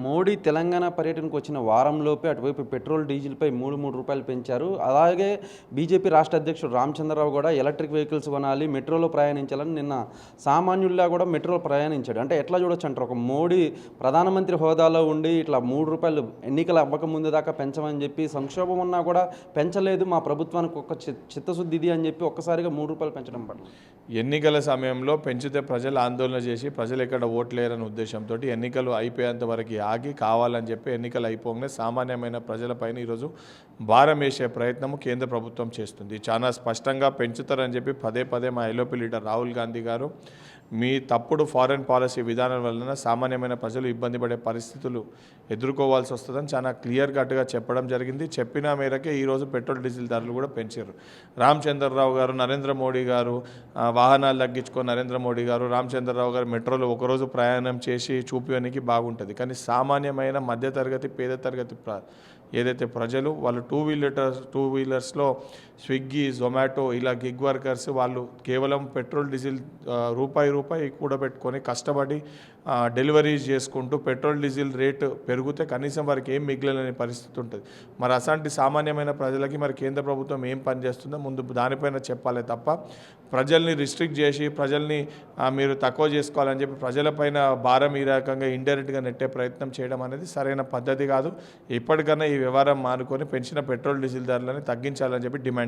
మోడీ తెలంగాణ పర్యటనకు వచ్చిన వారంలోపే అటువైపు పెట్రోల్ డీజిల్పై మూడు రూపాయలు పెంచారు. అలాగే బీజేపీ రాష్ట్ర అధ్యక్షుడు రామచంద్రరావు కూడా ఎలక్ట్రిక్ వెహికల్స్ కొనాలి, మెట్రోలో ప్రయాణించాలని నిన్న సామాన్యుల్లా కూడా మెట్రోలో ప్రయాణించాడు. అంటే ఎట్లా చూడొచ్చు అంటారు, ఒక మోడీ ప్రధానమంత్రి హోదాలో ఉండి ఇట్లా రూ. 3 ఎన్నికలు అవ్వకముందు దాకా పెంచమని చెప్పి, సంక్షోభం ఉన్నా కూడా పెంచలేదు, మా ప్రభుత్వానికి ఒక చిత్తశుద్ధి ఇది అని చెప్పి ఒక్కసారిగా రూ. 3 పెంచడం పట్ల ఎన్నికల సమయంలో పెంచితే ప్రజలు ఆందోళన చేసి ప్రజలు ఎక్కడ ఓట్లేరని ఉద్దేశంతో ఎన్నికలు అయిపోయేంత వరకు ఆగి కావాలని చెప్పి ఎన్నికలు అయిపోగానే సామాన్యమైన ప్రజలపైన ఈరోజు భారం వేసే ప్రయత్నము కేంద్ర ప్రభుత్వం చేస్తుంది. చాలా స్పష్టంగా పెంచుతారని చెప్పి పదే మా ఎల్ఓపి లీడర్ రాహుల్ గాంధీ గారు మీ తప్పుడు ఫారెన్ పాలసీ విధానం వలన సామాన్యమైన ప్రజలు ఇబ్బంది పడే పరిస్థితులు ఎదుర్కోవాల్సి వస్తుందని చాలా క్లియర్ కట్గా చెప్పడం జరిగింది. చెప్పిన మేరకే ఈరోజు పెట్రోల్ డీజిల్ ధరలు కూడా పెంచారు. రామచంద్రరావు గారు, నరేంద్ర మోడీ గారు వాహనాలు తగ్గించుకొని నరేంద్ర మోడీ గారు, రామచంద్రరావు గారు మెట్రోలో ఒకరోజు ప్రయాణం చేసి చూపించడానికి బాగుంటుంది. కానీ సామాన్యమైన మధ్యతరగతి పేద తరగతి ఏదైతే ప్రజలు వాళ్ళు టూ వీలర్స్లో స్విగ్గీ, జొమాటో ఇలా గిగ్ వర్కర్స్ వాళ్ళు కేవలం పెట్రోల్ డీజిల్ రూపాయి కూడబెట్టుకొని కష్టపడి డెలివరీస్ చేసుకుంటూ పెట్రోల్ డీజిల్ రేటు పెరిగితే కనీసం వారికి ఏం మిగిలిన పరిస్థితి ఉంటుంది. మరి అసంటి సామాన్యమైన ప్రజలకి మరి కేంద్ర ప్రభుత్వం ఏం పని చేస్తుందో ముందు దానిపైన చెప్పాలి తప్ప ప్రజల్ని రిస్ట్రిక్ట్ చేసి ప్రజల్ని మీరు తక్కువ చేసుకోవాలని చెప్పి ప్రజలపైన భారం ఈ రకంగా ఇండైరెక్ట్గా నెట్టే ప్రయత్నం చేయడం అనేది సరైన పద్ధతి కాదు. ఇప్పటికన్నా ఈ వ్యవహారం మానుకొని పెంచిన పెట్రోల్ డీజిల్ ధరలని తగ్గించాలని చెప్పి డిమాండ్